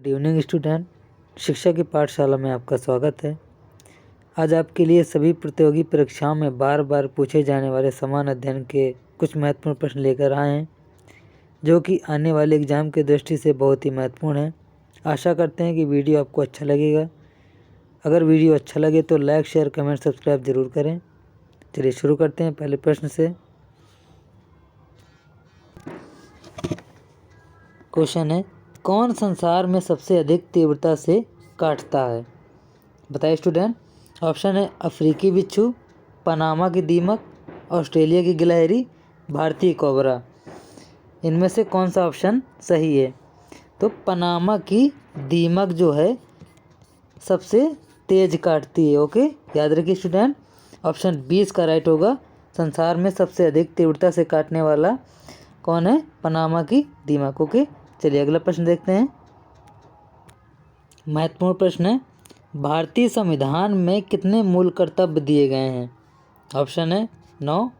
Good evening student, शिक्षा की पाठशाला में आपका स्वागत है। आज आपके लिए सभी प्रतियोगी परीक्षाओं में बार बार पूछे जाने वाले समान अध्ययन के कुछ महत्वपूर्ण प्रश्न लेकर आए हैं, जो कि आने वाले एग्जाम की दृष्टि से बहुत ही महत्वपूर्ण है। आशा करते हैं कि वीडियो आपको अच्छा लगेगा। अगर वीडियो अच्छा लगे तो लाइक, शेयर, कमेंट, सब्सक्राइब जरूर करें। चलिए शुरू करते हैं पहले प्रश्न से। क्वेश्चन है, कौन संसार में सबसे अधिक तीव्रता से काटता है? बताइए स्टूडेंट। ऑप्शन है अफ्रीकी बिच्छू, पनामा की दीमक, ऑस्ट्रेलिया की गिलहरी, भारतीय कोबरा। इनमें से कौन सा ऑप्शन सही है? तो पनामा की दीमक जो है सबसे तेज काटती है। ओके, याद रखिए स्टूडेंट, ऑप्शन 20 का राइट होगा। संसार में सबसे अधिक तीव्रता से काटने वाला कौन है? पनामा की दीमक। ओके, चलिए अगला प्रश्न देखते हैं। महत्वपूर्ण प्रश्न है, भारतीय संविधान में कितने मूल कर्तव्य दिए गए हैं? ऑप्शन है 9,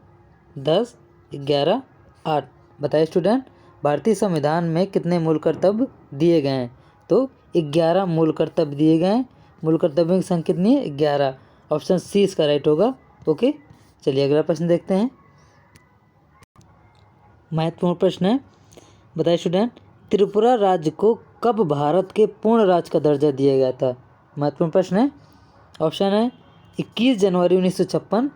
10, 11, 8। बताइए स्टूडेंट, भारतीय संविधान में कितने मूल कर्तव्य दिए गए हैं? तो 11 मूल कर्तव्य दिए गए हैं। मूल कर्तव्यों की संख्या कितनी है? 11। ऑप्शन सी इसका राइट होगा। ओके, चलिए अगला प्रश्न देखते हैं। महत्वपूर्ण प्रश्न है, बताइए स्टूडेंट, त्रिपुरा राज्य को कब भारत के पूर्ण राज्य का दर्जा दिया गया था? महत्वपूर्ण प्रश्न है। ऑप्शन है 21 जनवरी 1956,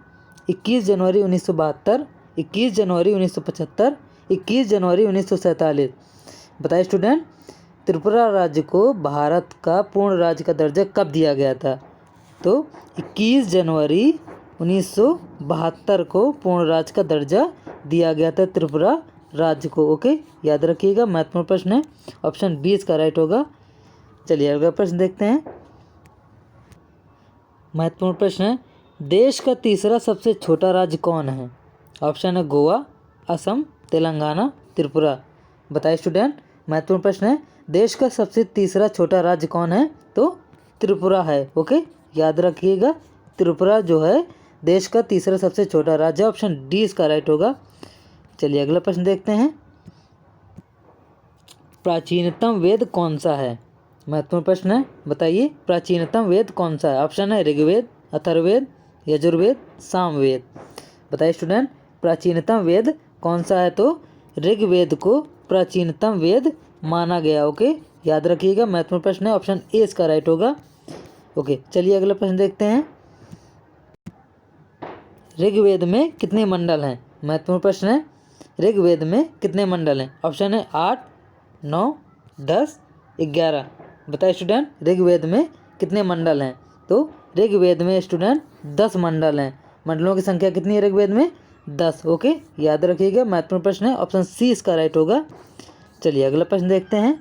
21 जनवरी 1972, 21 जनवरी 1975, 21 जनवरी 1947। बताइए स्टूडेंट, त्रिपुरा राज्य को भारत का पूर्ण राज्य का दर्जा कब दिया गया था? तो 21 जनवरी 1972 को पूर्ण राज्य का दर्जा दिया गया था त्रिपुरा राज्य को। ओके, याद रखिएगा, महत्वपूर्ण प्रश्न है। ऑप्शन 20 का राइट होगा। चलिए अगला प्रश्न देखते हैं। महत्वपूर्ण प्रश्न है, देश का तीसरा सबसे छोटा राज्य कौन है? ऑप्शन है गोवा, असम, तेलंगाना, त्रिपुरा। बताइए स्टूडेंट, महत्वपूर्ण प्रश्न है, देश का सबसे तीसरा छोटा राज्य कौन है? तो त्रिपुरा है। ओके, याद रखिएगा, त्रिपुरा जो है देश का तीसरा सबसे छोटा राज्य। ऑप्शन डी इसका राइट होगा। चलिए अगला प्रश्न देखते हैं। प्राचीनतम वेद कौन सा है? महत्वपूर्ण प्रश्न है, बताइए प्राचीनतम वेद कौन सा है? ऑप्शन है ऋग्वेद, अथर्ववेद, यजुर्वेद, सामवेद। बताइए स्टूडेंट, प्राचीनतम वेद कौन सा है? तो ऋग्वेद को प्राचीनतम वेद माना गया। ओके, याद रखिएगा, महत्वपूर्ण प्रश्न है। ऑप्शन ए इसका राइट होगा। ओके, चलिए अगला प्रश्न देखते हैं। ऋग्वेद में कितने मंडल हैं? महत्वपूर्ण प्रश्न है, ऋग्वेद में कितने मंडल हैं? ऑप्शन है 8, 9, 10, 11। बताइए स्टूडेंट, ऋग्वेद में कितने मंडल हैं? तो ऋग्वेद में स्टूडेंट 10 मंडल हैं। मंडलों की संख्या कितनी है ऋग्वेद में? 10। ओके, याद रखिएगा, महत्वपूर्ण प्रश्न है। ऑप्शन सी इसका राइट होगा। चलिए अगला प्रश्न देखते हैं।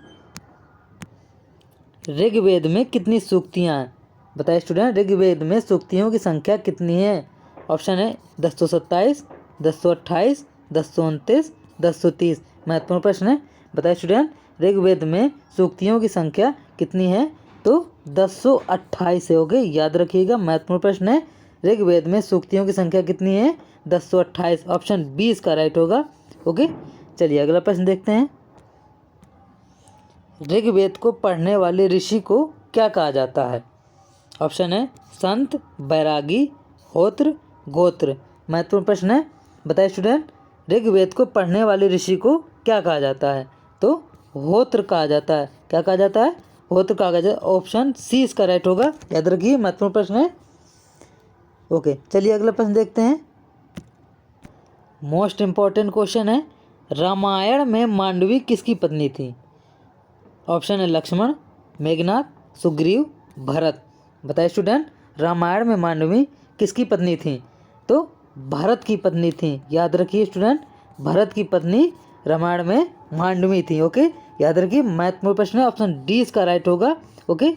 ऋग्वेद में कितनी सूक्तियाँ हैं? बताइए स्टूडेंट, ऋग्वेद में सूक्तियों की संख्या कितनी है? ऑप्शन है 1027, 1028, 1029, 1030। महत्वपूर्ण प्रश्न है, बताइए स्टूडेंट, ऋग्वेद में सूक्तियों की संख्या कितनी है? तो 1028 है। ओके, याद रखिएगा, महत्वपूर्ण प्रश्न है, ऋग्वेद में सूक्तियों की संख्या कितनी है? 1028। ऑप्शन 20 का राइट होगा। ओके, चलिए अगला प्रश्न देखते हैं। ऋग्वेद को पढ़ने वाले ऋषि को क्या कहा जाता है? ऑप्शन है संत, बैरागी, होत्र, गोत्र। महत्वपूर्ण प्रश्न है, बताइए स्टूडेंट, ऋग्वेद को पढ़ने वाले ऋषि को क्या कहा जाता है? तो होत्र कहा जाता है। क्या कहा जाता है? होत्र कहा जाता है। ऑप्शन सी इसका राइट होगा। याद रखिए, महत्वपूर्ण प्रश्न है। ओके, चलिए अगला प्रश्न देखते हैं। मोस्ट इम्पॉर्टेंट क्वेश्चन है, रामायण में मांडवी किसकी पत्नी थी? ऑप्शन है लक्ष्मण, मेघनाथ, सुग्रीव, भरत। बताइए स्टूडेंट, रामायण में मांडवी किसकी पत्नी थी? तो भरत की पत्नी थी। याद रखिए स्टूडेंट, भरत की पत्नी रामायण में मांडवी थी। ओके, याद रखिए, महत्वपूर्ण प्रश्न है। ऑप्शन डी इसका राइट होगा। ओके,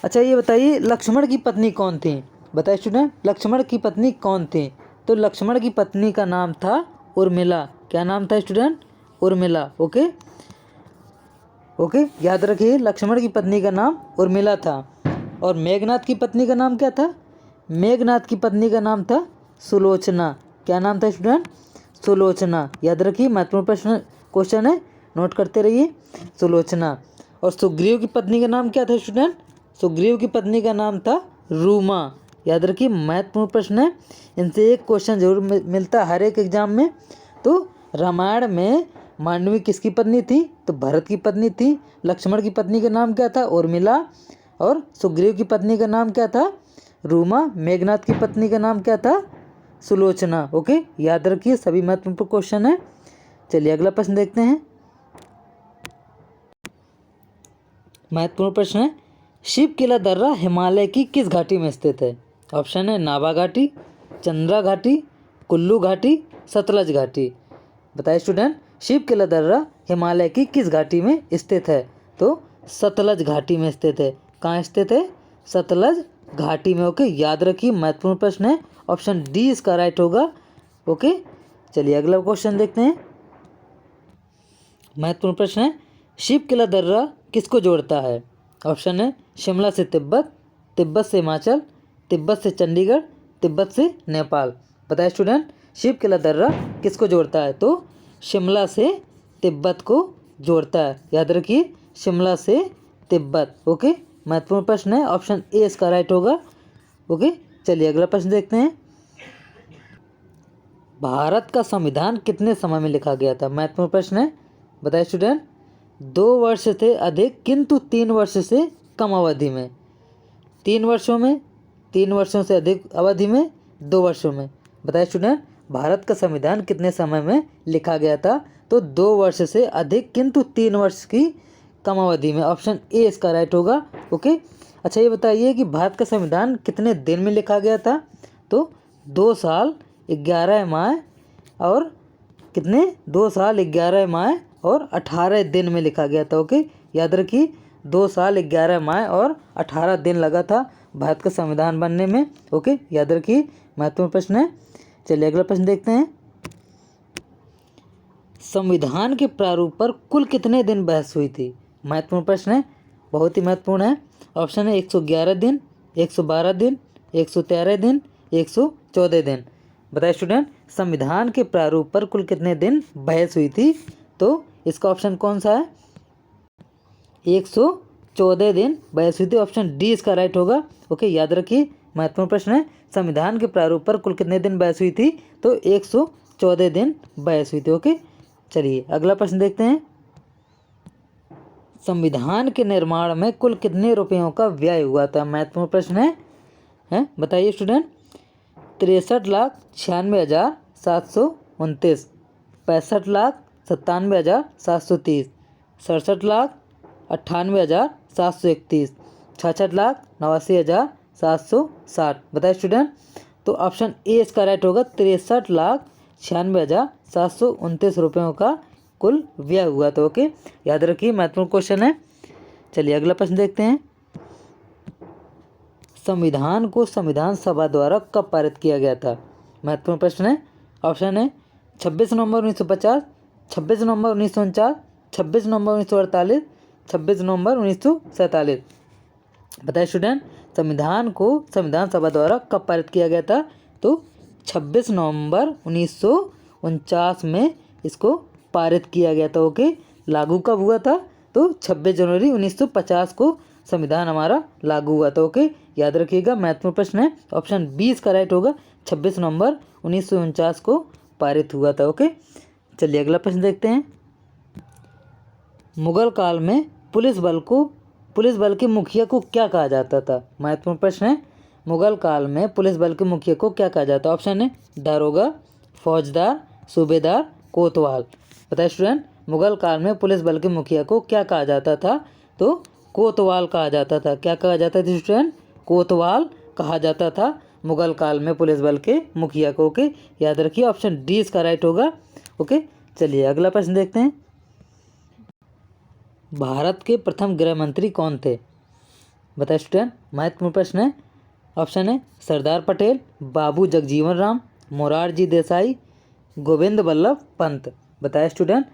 अच्छा ये बताइए लक्ष्मण की पत्नी कौन थी? बताइए स्टूडेंट, लक्ष्मण की पत्नी कौन थी? तो लक्ष्मण की पत्नी का नाम था उर्मिला। क्या नाम था स्टूडेंट? उर्मिला। ओके, ओके, याद रखिए, लक्ष्मण की पत्नी का नाम उर्मिला था। और मेघनाथ की पत्नी का नाम क्या था? मेघनाथ की पत्नी का नाम था सुलोचना। क्या नाम था स्टूडेंट? सुलोचना। याद रखिए, महत्वपूर्ण प्रश्न क्वेश्चन है, नोट करते रहिए। सुलोचना। और सुग्रीव की पत्नी का नाम क्या था स्टूडेंट? सुग्रीव की पत्नी का नाम था रूमा। याद रखिए, महत्वपूर्ण प्रश्न है, इनसे एक क्वेश्चन जरूर मिलता है हर एक एग्जाम में। तो रामायण में मांडवी किसकी पत्नी थी? तो भरत की पत्नी थी। लक्ष्मण की पत्नी का नाम क्या था? उर्मिला। और सुग्रीव की पत्नी का नाम क्या था? रूमा। मेघनाथ की पत्नी का नाम क्या था? सुलोचना। ओके, याद रखिए, सभी महत्वपूर्ण क्वेश्चन है। चलिए अगला प्रश्न देखते हैं। महत्वपूर्ण प्रश्न है, शिव किला दर्रा हिमालय की किस घाटी में स्थित है? ऑप्शन है नाभा घाटी, चंद्रा घाटी, कुल्लू घाटी, सतलज घाटी। बताइए स्टूडेंट, शिव किला दर्रा हिमालय की किस घाटी में स्थित है? तो सतलज घाटी में स्थित है। कहाँ स्थित है? सतलज घाटी में। ओके, याद रखिए, महत्वपूर्ण प्रश्न है, ऑप्शन डी इसका राइट होगा। ओके, चलिए अगला क्वेश्चन देखते हैं। महत्वपूर्ण प्रश्न है, शिव किला दर्रा किसको जोड़ता है? ऑप्शन है शिमला से तिब्बत, तिब्बत से हिमाचल, तिब्बत से चंडीगढ़, तिब्बत से नेपाल। बताइए स्टूडेंट, शिव किला दर्रा किसको जोड़ता है? तो शिमला से तिब्बत को जोड़ता है। याद रखिए, शिमला से तिब्बत। ओके, महत्वपूर्ण प्रश्न है, ऑप्शन ए इसका राइट होगा। ओके, चलिए अगला प्रश्न देखते हैं। भारत का संविधान कितने समय में लिखा गया था? महत्वपूर्ण प्रश्न है, बताइए स्टूडेंट। 2 वर्ष से अधिक किंतु 3 वर्ष से कम अवधि में। 3 वर्षों में, 3 वर्षों से अधिक अवधि में, 2 वर्षों में। बताइए स्टूडेंट, भारत का संविधान कितने समय में लिखा गया था? तो 2 वर्ष से अधिक किंतु 3 वर्ष की कम अवधि में। ऑप्शन ए इसका राइट होगा। ओके, अच्छा ये बताइए कि भारत का संविधान कितने दिन में लिखा गया था? तो 2 साल 11 माह और कितने? 2 साल 11 माह और 18 दिन में लिखा गया था। ओके, याद रखिए, 2 साल 11 माह और 18 दिन लगा था भारत का संविधान बनने में। ओके, याद रखिए, महत्वपूर्ण प्रश्न है। चलिए अगला प्रश्न देखते हैं। संविधान के प्रारूप पर कुल कितने दिन बहस हुई थी? महत्वपूर्ण प्रश्न है, बहुत ही महत्वपूर्ण है। ऑप्शन है 111 दिन, 112 दिन, 113 दिन, 114 दिन। बताइए स्टूडेंट, संविधान के प्रारूप पर कुल कितने दिन बहस हुई थी? तो इसका ऑप्शन कौन सा है? 114 दिन बहस हुई थी। ऑप्शन डी इसका राइट होगा। ओके, याद रखिए, महत्वपूर्ण प्रश्न है, संविधान के प्रारूप पर कुल कितने दिन बहस हुई थी? तो 114 दिन बहस हुई थी। ओके, चलिए अगला प्रश्न देखते हैं। संविधान के निर्माण में कुल कितने रुपयों का व्यय हुआ था? महत्वपूर्ण प्रश्न है, बताइए स्टूडेंट। 63,96,729, 65,97,730, 67,98,731, 66,89,760। बताइए स्टूडेंट, तो ऑप्शन ए इसका राइट होगा। 63,96,729 रुपयों का कुल व्यय हुआ था। ओके, याद रखिए, महत्वपूर्ण क्वेश्चन है। चलिए अगला प्रश्न देखते हैं। संविधान को संविधान सभा द्वारा कब पारित किया गया था? महत्वपूर्ण प्रश्न है। ऑप्शन है 26 नवंबर 1950, 26 नवंबर 1949, 26 नवंबर 1948, 26 नवंबर 1947। बताइए स्टूडेंट, संविधान को संविधान सभा द्वारा कब पारित किया गया था? तो 26 नवंबर 1949 में इसको पारित किया गया था। ओके, लागू कब हुआ था? तो 26 जनवरी 1950 को संविधान हमारा लागू हुआ था। ओके, याद रखिएगा, महत्वपूर्ण प्रश्न है, ऑप्शन बी इसका राइट होगा। 26 नवंबर 1949 को पारित हुआ था। ओके, चलिए अगला प्रश्न देखते हैं। मुगल काल में पुलिस बल के मुखिया को क्या कहा जाता था? महत्वपूर्ण प्रश्न है, मुगल काल में पुलिस बल के मुखिया को क्या कहा जाता है? ऑप्शन है दारोगा, फौजदार, सूबेदार, कोतवाल। बताइए स्टूडेंट, मुगल काल में पुलिस बल के मुखिया को क्या कहा जाता था? तो कोतवाल कहा जाता था। क्या कहा जाता था स्टूडेंट? कोतवाल कहा जाता था मुगल काल में पुलिस बल के मुखिया को। ओके, याद रखिए, ऑप्शन डी इसका राइट होगा। ओके, चलिए अगला प्रश्न देखते हैं। भारत के प्रथम गृह मंत्री कौन थे? बताइए स्टूडेंट, महत्वपूर्ण प्रश्न है। ऑप्शन है सरदार पटेल, बाबू जगजीवन राम, मोरारजी देसाई, गोविंद बल्लभ पंत। बताइए स्टूडेंट,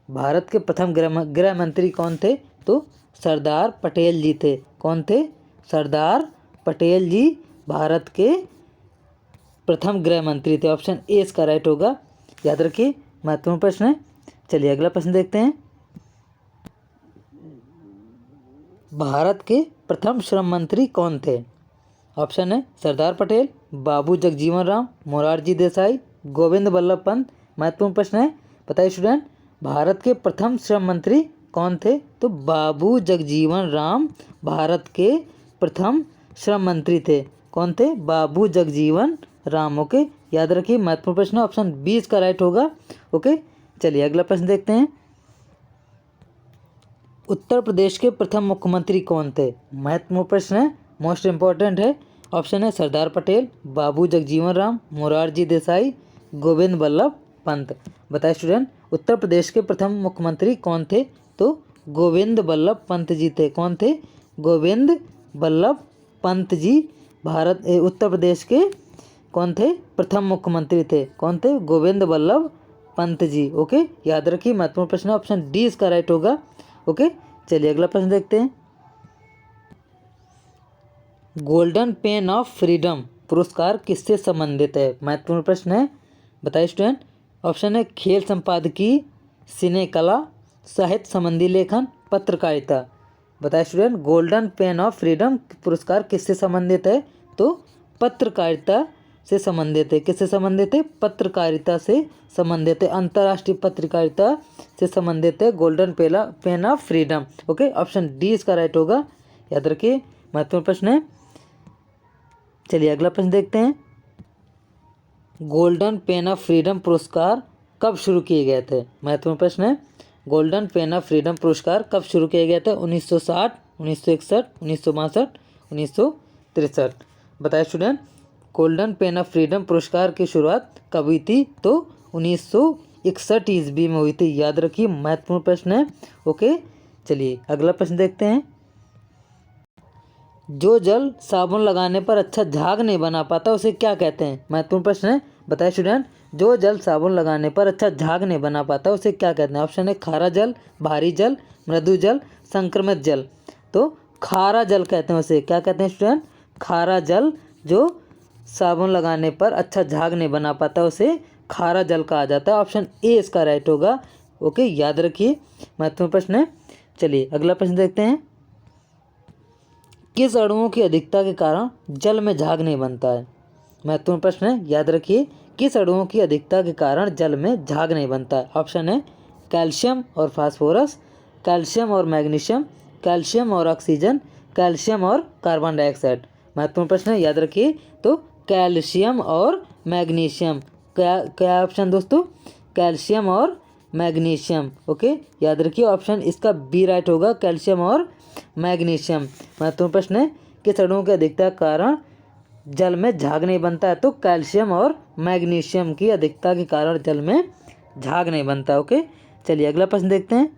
भारत के प्रथम गृह मंत्री कौन थे? तो सरदार पटेल जी थे। कौन थे? सरदार पटेल जी भारत के प्रथम गृह मंत्री थे। ऑप्शन ए इसका राइट होगा। याद रखिए, महत्वपूर्ण प्रश्न है। चलिए अगला प्रश्न देखते हैं। भारत के प्रथम श्रम मंत्री कौन थे? ऑप्शन है सरदार पटेल, बाबू जगजीवन राम, मोरारजी देसाई, गोविंद बल्लभ पंत। महत्वपूर्ण प्रश्न है, बताइए स्टूडेंट, भारत के प्रथम श्रम मंत्री कौन थे? तो बाबू जगजीवन राम भारत के प्रथम श्रम मंत्री थे। कौन थे? बाबू जगजीवन राम। ओके, याद रखिए महत्वपूर्ण प्रश्न, ऑप्शन 20 का राइट होगा। ओके, चलिए अगला प्रश्न देखते हैं। उत्तर प्रदेश के प्रथम मुख्यमंत्री कौन थे? महत्वपूर्ण प्रश्न है, मोस्ट इम्पॉर्टेंट है। ऑप्शन है सरदार पटेल, बाबू जगजीवन राम, मोरारजी देसाई, गोविंद बल्लभ पंत। बताए स्टूडेंट, उत्तर प्रदेश के प्रथम मुख्यमंत्री कौन थे? तो गोविंद बल्लभ पंत जी थे। कौन थे? गोविंद बल्लभ पंत जी उत्तर प्रदेश के कौन थे? प्रथम मुख्यमंत्री थे। कौन थे? गोविंद बल्लभ पंत जी। ओके, याद रखिए महत्वपूर्ण प्रश्न, ऑप्शन डी इसका राइट होगा। ओके, चलिए अगला प्रश्न देखते हैं। गोल्डन पेन ऑफ फ्रीडम पुरस्कार किससे संबंधित है? महत्वपूर्ण प्रश्न है, बताइए स्टूडेंट। ऑप्शन है खेल संपादकीय, सिने कला, साहित्य संबंधी लेखन, पत्रकारिता। बताइए student, golden pain of freedom पुरस्कार किससे संबंधित है? तो पत्रकारिता से संबंधित है। किससे संबंधित है? पत्रकारिता से संबंधित है। अंतर्राष्ट्रीय पत्रकारिता से संबंधित है golden pain of freedom. Okay, option D इसका राइट होगा। याद रखिए महत्वपूर्ण प्रश्न है। चलिए अगला प्रश्न देखते हैं। गोल्डन पेन ऑफ फ्रीडम पुरस्कार कब शुरू किए गए थे? महत्वपूर्ण प्रश्न है। गोल्डन पेन ऑफ फ्रीडम पुरस्कार कब शुरू किए गए थे? 1960, 1961, 1962, 1963। बताए student, golden pain of freedom पुरस्कार की शुरुआत कब हुई थी? तो 1961 ईस्वी में हुई थी। याद रखिए महत्वपूर्ण प्रश्न है। ओके, चलिए अगला प्रश्न देखते हैं। जो जल साबुन लगाने पर अच्छा झाग नहीं बना पाता उसे क्या कहते हैं? महत्वपूर्ण प्रश्न है, बताइए स्टूडेंट। जो जल साबुन लगाने पर अच्छा झाग नहीं बना पाता उसे क्या कहते हैं? ऑप्शन है खारा जल, भारी जल, मृदु जल, संक्रमित जल। तो खारा जल कहते हैं उसे। क्या कहते हैं स्टूडेंट? खारा जल। जो साबुन लगाने पर अच्छा झाग नहीं बना पाता उसे खारा जल कहा जाता है। ऑप्शन ए इसका राइट होगा। ओके, याद रखिए महत्वपूर्ण प्रश्न है। चलिए अगला प्रश्न देखते हैं। किस अणुओं की अधिकता के कारण जल में झाग नहीं बनता है? महत्वपूर्ण प्रश्न है, याद रखिए। किस अणुओं की अधिकता के कारण जल में झाग नहीं बनता है? ऑप्शन है कैल्शियम और फास्फोरस, कैल्शियम और मैग्नीशियम, कैल्शियम और ऑक्सीजन, कैल्शियम और कार्बन डाइऑक्साइड। महत्वपूर्ण प्रश्न है, याद रखिए। तो कैल्शियम और मैग्नीशियम। क्या ऑप्शन दोस्तों? कैल्शियम और मैग्नीशियम। ओके, याद रखिए ऑप्शन इसका बी राइट होगा, कैल्शियम और मैग्नीशियम। महत्वपूर्ण प्रश्न है, किस अणुओं की अधिकता के कारण जल में झाग नहीं बनता है? तो कैल्शियम और मैग्नीशियम की अधिकता के कारण जल में झाग नहीं बनता। ओके, चलिए अगला प्रश्न देखते हैं।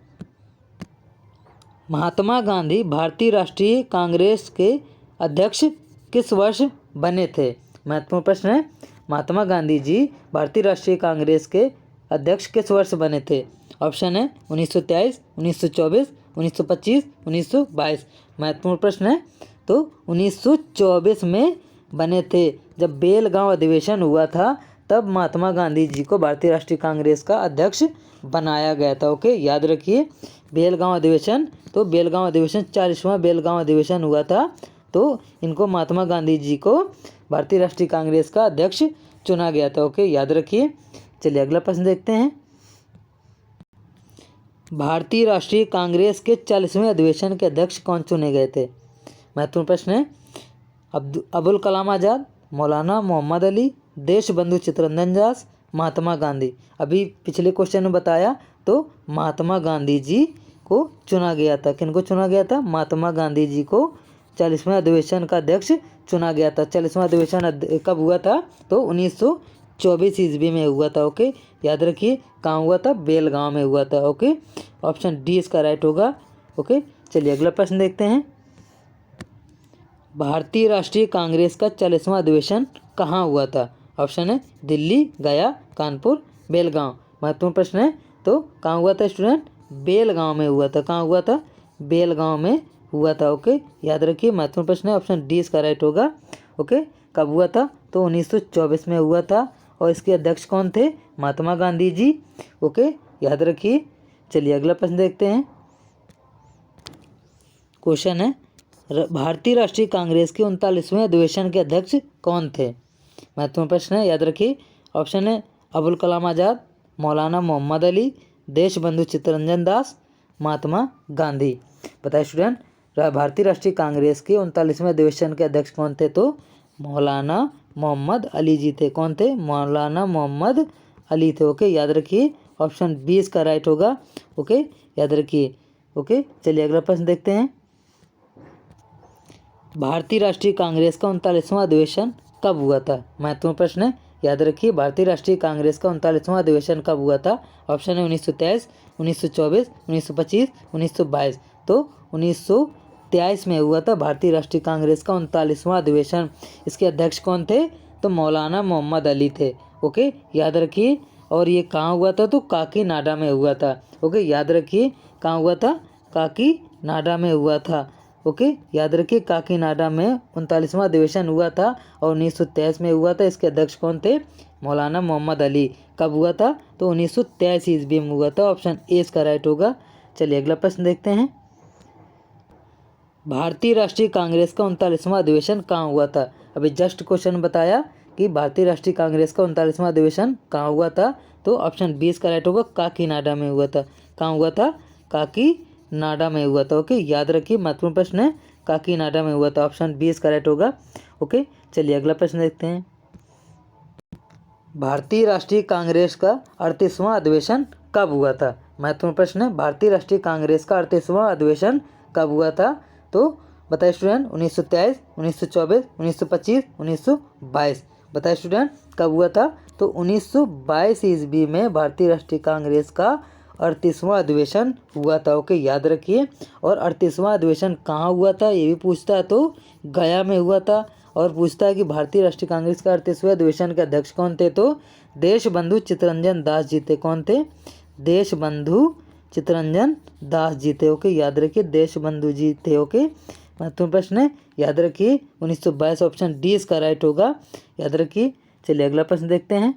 महात्मा गांधी भारतीय राष्ट्रीय कांग्रेस के अध्यक्ष किस वर्ष बने थे? महत्वपूर्ण प्रश्न है, महात्मा गांधी जी भारतीय राष्ट्रीय कांग्रेस के अध्यक्ष किस वर्ष बने थे? ऑप्शन है 1923, 1924, 1925, 1922। महत्वपूर्ण प्रश्न है, तो 1924 में बने थे। जब बेलगांव अधिवेशन हुआ था तब महात्मा गांधी जी को भारतीय राष्ट्रीय कांग्रेस का अध्यक्ष बनाया गया था। ओके, याद रखिए बेलगांव अधिवेशन। तो बेलगांव अधिवेशन 40वां बेलगांव अधिवेशन हुआ था, तो इनको महात्मा गांधी जी को भारतीय राष्ट्रीय कांग्रेस का अध्यक्ष चुना गया था। ओके, याद रखिए। चलिए अगला प्रश्न देखते हैं। भारतीय राष्ट्रीय कांग्रेस के 40वें अधिवेशन के अध्यक्ष कौन चुने गए थे? महत्वपूर्ण प्रश्न है, अबुल कलाम आज़ाद, मौलाना मोहम्मद अली, देश बंधु चित्तरंजन दास, महात्मा गांधी। अभी पिछले क्वेश्चन में बताया, तो महात्मा गांधी जी को चुना गया था। किनको चुना गया था? महात्मा गांधी जी को 40वें अधिवेशन का अध्यक्ष चुना गया था। 40वां अधिवेशन कब हुआ था? तो 1924 ईस्वी में हुआ था। ओके, याद रखिए कहाँ हुआ था? बेलगांव में हुआ था। ओके, ऑप्शन डी इसका राइट होगा। ओके, चलिए अगला प्रश्न देखते हैं। भारतीय राष्ट्रीय कांग्रेस का 40वां अधिवेशन कहाँ हुआ था? ऑप्शन है दिल्ली, गया, कानपुर, बेलगांव। महत्वपूर्ण प्रश्न है, तो कहाँ हुआ था स्टूडेंट? बेलगांव में हुआ था। कहाँ हुआ था? बेलगांव में हुआ था। ओके, याद रखिए महत्वपूर्ण प्रश्न है, ऑप्शन डी इसका राइट होगा। ओके, कब हुआ था? तो 1924 में हुआ था, और इसके अध्यक्ष कौन थे? महात्मा गांधी जी। ओके, याद रखिए। चलिए अगला प्रश्न देखते हैं। क्वेश्चन है भारतीय राष्ट्रीय कांग्रेस के 39वें अधिवेशन के अध्यक्ष कौन थे? महत्वपूर्ण प्रश्न है, याद रखिए। ऑप्शन है अबुल कलाम आज़ाद, मौलाना मोहम्मद अली, देश बंधु चित्तरंजन दास, महात्मा गांधी। बताइए स्टूडेंट, भारतीय राष्ट्रीय कांग्रेस के 39वें अधिवेशन के अध्यक्ष कौन थे? तो मौलाना मोहम्मद अली जी थे। कौन थे? मौलाना मोहम्मद अली थे। ओके, याद रखिए ऑप्शन बी इसका राइट होगा। ओके, याद रखिए। ओके, चलिए अगला प्रश्न देखते हैं। भारतीय राष्ट्रीय कांग्रेस का 39वां अधिवेशन कब हुआ था? महत्वपूर्ण प्रश्न है, याद रखिए। भारतीय राष्ट्रीय कांग्रेस का 39वां अधिवेशन कब हुआ था? ऑप्शन है 1923, 1924, 1925, 1922। तो 1923 में हुआ था भारतीय राष्ट्रीय कांग्रेस का 39वां अधिवेशन। इसके अध्यक्ष कौन थे? तो मौलाना मोहम्मद अली थे। ओके, याद रखिए। और ये कहाँ हुआ था? तो काकीनाडा में हुआ था। ओके, याद रखिए कहाँ हुआ था? काकीनाडा में हुआ था। ओके, याद रखिए काकीनाडा में 39वां अधिवेशन हुआ था और 1923 में हुआ था। इसके अध्यक्ष कौन थे? मौलाना मोहम्मद अली। कब हुआ था? तो 1923 ईस्वी में हुआ था। ऑप्शन ए इसका राइट होगा। चलिए अगला प्रश्न देखते हैं। भारतीय राष्ट्रीय कांग्रेस का 39वां अधिवेशन कहाँ हुआ था? अभी जस्ट क्वेश्चन बताया कि भारतीय राष्ट्रीय कांग्रेस का 39वां अधिवेशन कहाँ हुआ था, तो ऑप्शन बी इसका राइट होगा। काकीनाडा में हुआ था। कहाँ हुआ था? काकीनाडा में हुआ था। ओके, याद रखिए महत्वपूर्ण प्रश्न है, काकीनाडा में हुआ था। ऑप्शन बी इसका राइट होगा। ओके, चलिए अगला प्रश्न देखते हैं। भारतीय राष्ट्रीय कांग्रेस का 38वां अधिवेशन कब हुआ था? महत्वपूर्ण प्रश्न है, भारतीय राष्ट्रीय कांग्रेस का 38वां अधिवेशन कब हुआ था? तो बताइए स्टूडेंट, 1923, 1924, 1925, 1922। बताइए स्टूडेंट कब हुआ था? तो 1922 ईस्वी में भारतीय राष्ट्रीय कांग्रेस का 38वां अधिवेशन हुआ था। ओके, याद रखिए। और 38वां अधिवेशन कहाँ हुआ था ये भी पूछता है, तो गया में हुआ था। और पूछता है कि भारतीय राष्ट्रीय कांग्रेस का 38वें अधिवेशन के अध्यक्ष कौन थे? तो देश बंधु चित्तरंजन दास जी थे। कौन थे? देश बंधु चित्तरंजन दास जी थे। ओके, याद रखिए देश बंधु जी थे। ओके, महत्वपूर्ण प्रश्न है, याद रखिए 1922। ऑप्शन डी इसका राइट होगा। याद रखिए। चलिए अगला प्रश्न देखते हैं।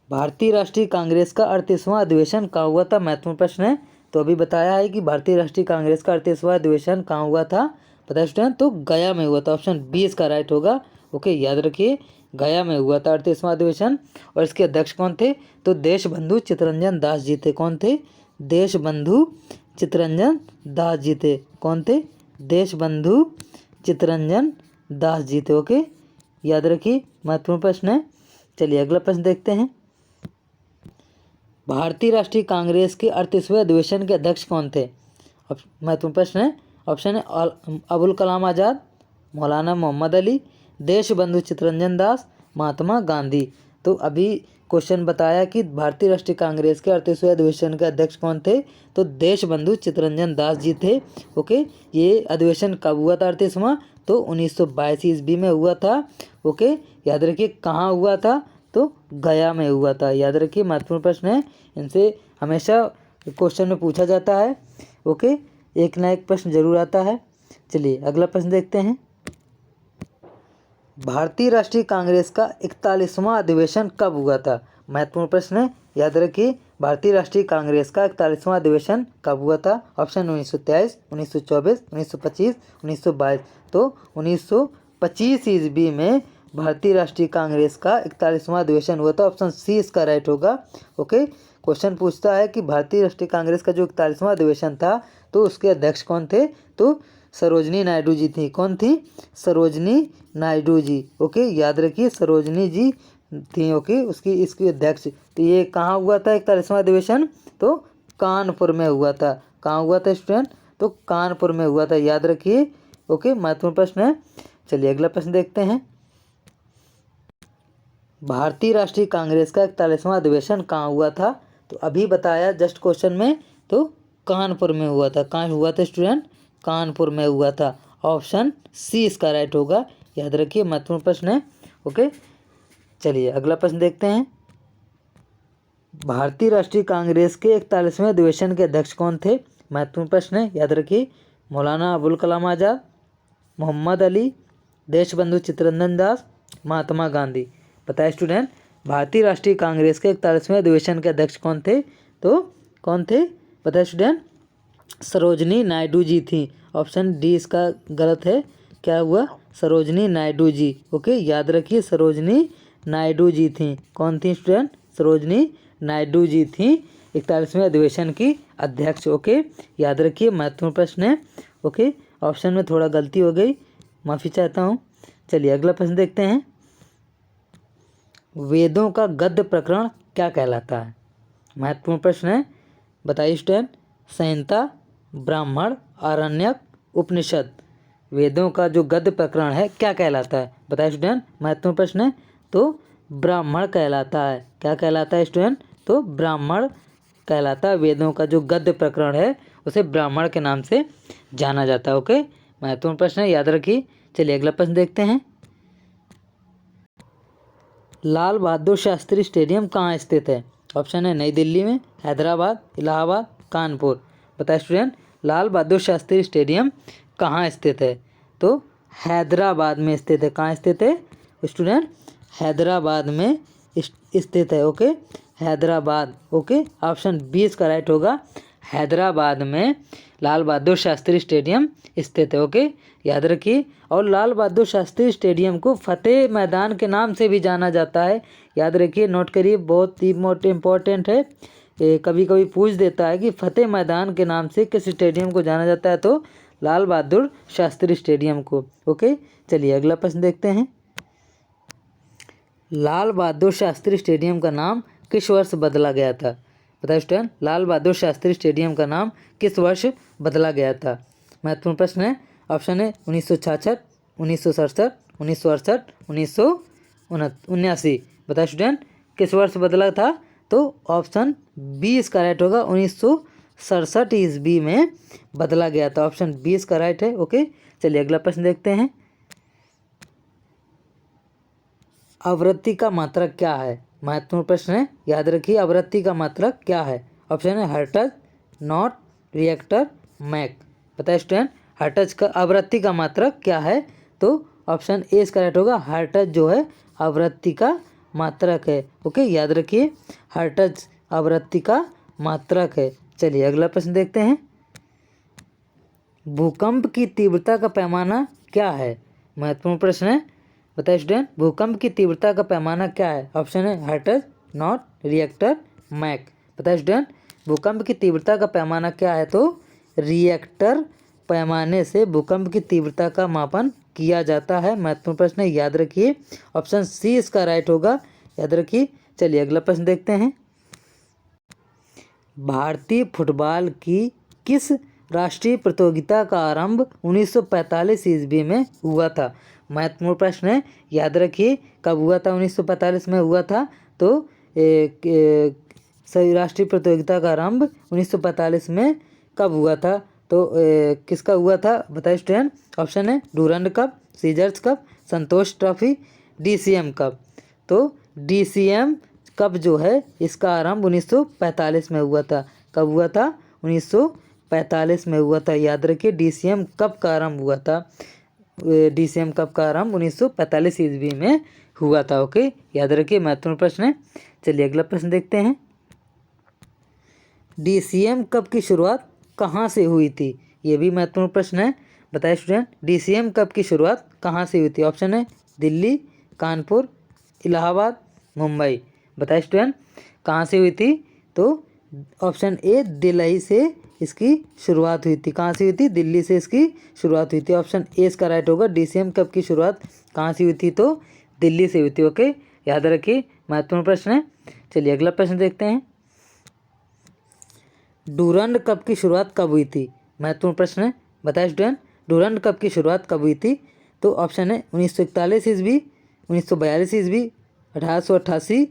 भारतीय राष्ट्रीय कांग्रेस का 38वां अधिवेशन कहाँ हुआ था? महत्वपूर्ण प्रश्न है। तो अभी बताया है कि भारतीय राष्ट्रीय कांग्रेस का 38वां अधिवेशन कहाँ हुआ था? बताइए स्टूडेंट, तो गया में हुआ था। ऑप्शन बी इसका राइट होगा। ओके, याद रखिए गया में हुआ था 38वां अधिवेशन। और इसके अध्यक्ष कौन थे? तो देश बंधु चित्तरंजन दास जी थे। कौन थे? देश बंधु चित्तरंजन दास जी थे। कौन थे? देश बंधु चित्तरंजन दास जी थे। ओके, याद रखिए महत्वपूर्ण प्रश्न है। चलिए अगला प्रश्न देखते हैं। भारतीय राष्ट्रीय कांग्रेस के 38वें अधिवेशन के अध्यक्ष कौन थे? महत्वपूर्ण प्रश्न है। ऑप्शन है अबुल कलाम आज़ाद, मौलाना मोहम्मद अली, देश बंधु चित्तरंजन दास, महात्मा गांधी। तो अभी क्वेश्चन बताया कि भारतीय राष्ट्रीय कांग्रेस के 38वें अधिवेशन के अध्यक्ष कौन थे? तो देश बंधु चित्तरंजन दास जी थे। ओके, ये अधिवेशन कब हुआ था 38वां? तो 1922 ईस्वी में हुआ था। ओके, याद रखिए कहाँ हुआ था? तो गया में हुआ था। याद रखिए महत्वपूर्ण प्रश्न है, इनसे हमेशा क्वेश्चन में पूछा जाता है। ओके, एक ना एक प्रश्न जरूर आता है। चलिए अगला प्रश्न देखते हैं। भारतीय राष्ट्रीय कांग्रेस का 41वां अधिवेशन कब हुआ था? महत्वपूर्ण प्रश्न है, याद रखिए भारतीय राष्ट्रीय कांग्रेस का 41वां अधिवेशन कब हुआ था? ऑप्शन 1923, 1924, 1925, 1922। तो 1925 ईस्वी में भारतीय राष्ट्रीय कांग्रेस का 41वां अधिवेशन हुआ था। ऑप्शन सी इसका राइट होगा। ओके, क्वेश्चन पूछता है कि भारतीय राष्ट्रीय कांग्रेस का जो 41वां अधिवेशन था, तो उसके अध्यक्ष कौन थे? तो सरोजनी नायडू जी थी। कौन थी? सरोजनी नायडू जी। ओके, याद रखिए सरोजनी जी थी। ओके, इसकी अध्यक्ष। तो ये कहाँ हुआ था 41वां अधिवेशन? तो कानपुर में हुआ था। कहाँ हुआ था स्टूडेंट? तो कानपुर में हुआ था। याद रखिए। ओके, महत्वपूर्ण प्रश्न है। चलिए अगला प्रश्न देखते हैं। भारतीय राष्ट्रीय कांग्रेस का 41वां अधिवेशन कहाँ हुआ था? तो अभी बताया जस्ट क्वेश्चन में, तो कानपुर में हुआ था। कहाँ हुआ था स्टूडेंट? कानपुर में हुआ था। ऑप्शन सी इसका राइट होगा। याद रखिए महत्वपूर्ण प्रश्न है। ओके, चलिए अगला प्रश्न देखते हैं। भारतीय राष्ट्रीय कांग्रेस के 41वें अधिवेशन के अध्यक्ष कौन थे? महत्वपूर्ण प्रश्न है, याद रखिए मौलाना अबुल कलाम आज़ाद, मोहम्मद अली, देश बंधु चित्तरंजन दास, महात्मा गांधी। बताए स्टूडेंट, भारतीय राष्ट्रीय कांग्रेस के 41वें अधिवेशन के अध्यक्ष कौन थे? तो कौन थे? बताए स्टूडेंट? सरोजनी नायडू जी थी। ऑप्शन डी इसका गलत है। क्या हुआ? सरोजनी नायडू जी। ओके, याद रखिए सरोजनी नायडू जी थी। कौन थी स्टूडेंट? सरोजनी नायडू जी थी 41वें अधिवेशन की अध्यक्ष। ओके, याद रखिए, महत्वपूर्ण प्रश्न है। ओके, ऑप्शन में थोड़ा गलती हो गई, माफ़ी चाहता हूँ। चलिए अगला प्रश्न देखते हैं। वेदों का गद्य प्रकरण क्या कहलाता है? महत्वपूर्ण प्रश्न है, बताइए स्टूडेंट। संहिता, ब्राह्मण, आरण्यक, उपनिषद। वेदों का जो गद्य प्रकरण है क्या कहलाता है? बताइए स्टूडेंट, महत्वपूर्ण प्रश्न है। तो ब्राह्मण कहलाता है। क्या कहलाता है स्टूडेंट? तो ब्राह्मण कहलाता है। वेदों का जो गद्य प्रकरण है उसे ब्राह्मण के नाम से जाना जाता है। ओके, महत्वपूर्ण प्रश्न है, याद रखिए। चलिए अगला प्रश्न देखते हैं। लाल बहादुर शास्त्री स्टेडियम कहाँ स्थित है? ऑप्शन है नई दिल्ली में, हैदराबाद, इलाहाबाद, कानपुर। बताए स्टूडेंट, लाल बहादुर शास्त्री स्टेडियम कहाँ स्थित है? तो हैदराबाद में स्थित है। कहाँ स्थित है स्टूडेंट? हैदराबाद में स्थित है। Okay, Hyderabad. Okay, option B इसका राइट होगा। हैदराबाद में लाल बहादुर शास्त्री स्टेडियम स्थित है। ओके, याद रखिए। और लाल बहादुर शास्त्री स्टेडियम को फतेह मैदान के नाम से भी जाना जाता है। याद रखिए, नोट करिए, बहुत ही इम्पोर्टेंट है। कभी कभी पूछ देता है कि फतेह मैदान के नाम से किस स्टेडियम को जाना जाता है? तो लाल बहादुर शास्त्री स्टेडियम को। ओके, चलिए अगला प्रश्न देखते हैं। लाल बहादुर शास्त्री स्टेडियम का नाम किस वर्ष बदला गया था? बताइए स्टूडेंट, लाल बहादुर शास्त्री स्टेडियम का नाम किस वर्ष बदला गया था? महत्वपूर्ण प्रश्न है। ऑप्शन है 1966, 1967, 1968, 1979। बताइए स्टूडेंट, किस वर्ष बदला था? तो ऑप्शन बी इसका राइट होगा। 1967 ईस्वी में बदला गया था। ऑप्शन बी इसका राइट है। ओके, चलिए अगला प्रश्न देखते हैं। आवृत्ति का मात्रक क्या है? महत्वपूर्ण प्रश्न है, याद रखिए। आवृत्ति का मात्रक क्या है? ऑप्शन है हर्ट्ज, नॉट, रिएक्टर, मैक। बताइए स्टूडेंट, हर्ट्ज का आवृत्ति का मात्रक क्या है? तो ऑप्शन ए इसका राइट होगा। हर्ट्ज जो है आवृत्ति का मात्रक है। ओके, याद रखिए, हर्ट्ज आवृत्ति का मात्रक है। चलिए अगला प्रश्न देखते हैं। भूकंप की तीव्रता का पैमाना क्या है? महत्वपूर्ण प्रश्न है, बताइए स्टूडेंट। भूकंप की तीव्रता का पैमाना क्या है? ऑप्शन है हर्ट्ज, नॉट, रिएक्टर, मैक। बताइए स्टूडेंट, भूकंप की तीव्रता का पैमाना क्या है? तो रिएक्टर पैमाने से भूकंप की तीव्रता का मापन किया जाता है। महत्वपूर्ण प्रश्न है, याद रखिए। ऑप्शन सी इसका राइट होगा, याद रखिए। चलिए अगला प्रश्न देखते हैं। भारतीय फुटबॉल की किस राष्ट्रीय प्रतियोगिता का आरंभ 1945 ईस्वी में हुआ था? महत्वपूर्ण प्रश्न है, याद रखिए। कब हुआ था? 1945 में हुआ था। तो सही राष्ट्रीय प्रतियोगिता का आरंभ 1945 में कब हुआ था? तो किसका हुआ था? बताइए स्टूडेंट। ऑप्शन है डूरंड कप, सीजर्स कप, संतोष ट्रॉफी, डीसीएम कप। तो डीसीएम कप जो है इसका आरंभ 1945 में हुआ था। कब हुआ था? 1945 में हुआ था। याद रखिए, डीसीएम कप का आरंभ हुआ था। डीसीएम कप का आरंभ 1945 ईस्वी में हुआ था। ओके, याद रखिए, महत्वपूर्ण प्रश्न है। चलिए अगला प्रश्न देखते हैं। डीसीएम कप की शुरुआत कहाँ से हुई थी? ये भी महत्वपूर्ण प्रश्न है। बताइए स्टूडेंट, डीसीएम कप की शुरुआत कहाँ से हुई थी? ऑप्शन है दिल्ली, कानपुर, इलाहाबाद, मुंबई। बताइए स्टूडेंट, कहाँ से हुई थी? तो ऑप्शन ए दिल्ली से इसकी शुरुआत हुई थी। कहाँ से हुई थी? दिल्ली से इसकी शुरुआत हुई थी। ऑप्शन ए इसका राइट होगा। डीसीएम कप की शुरुआत कहाँ से हुई थी? तो दिल्ली से हुई थी। ओके, याद रखिए, महत्वपूर्ण प्रश्न है। चलिए अगला प्रश्न देखते हैं। डूरंड कप की शुरुआत कब हुई थी? महत्वपूर्ण प्रश्न है, बताइए स्टूडेंट। डूरंड कप की शुरुआत कब हुई थी? तो ऑप्शन है 1941 ईस्वी, 1942 ईस्वी, 1888,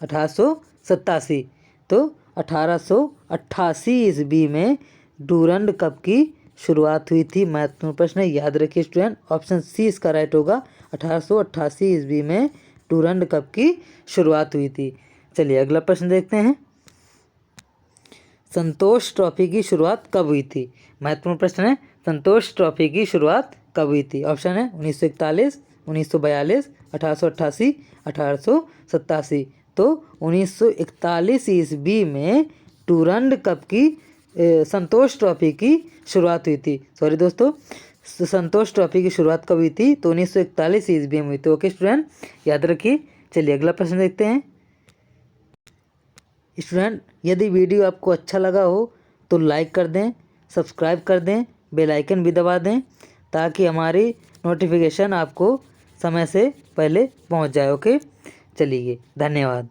1887। तो 1888 ईस्वी में डूरंड कप की शुरुआत हुई थी। महत्वपूर्ण प्रश्न है, याद रखिए स्टूडेंट। ऑप्शन सी इसका राइट होगा। 1888 ईस्वी में डूरंड कप की शुरुआत हुई थी। चलिए अगला प्रश्न देखते हैं। संतोष ट्रॉफी की शुरुआत कब हुई थी? महत्वपूर्ण प्रश्न है, संतोष ट्रॉफी की शुरुआत कब हुई थी? ऑप्शन है 1941, 1942, 1888, 1887। तो 1941 ईस्वी में डूरंड कप की संतोष ट्रॉफी की शुरुआत हुई थी। सॉरी दोस्तों, संतोष ट्रॉफी की शुरुआत कब हुई थी? तो 1941 ईस्वी में हुई थी। ओके स्टूडेंट, याद रखिए। चलिए अगला प्रश्न देखते हैं। स्टूडेंट, यदि वीडियो आपको अच्छा लगा हो तो लाइक कर दें, सब्सक्राइब कर दें, बेल आइकन भी दबा दें ताकि हमारी नोटिफिकेशन आपको समय से पहले पहुंच जाए। ओके, चलिए धन्यवाद।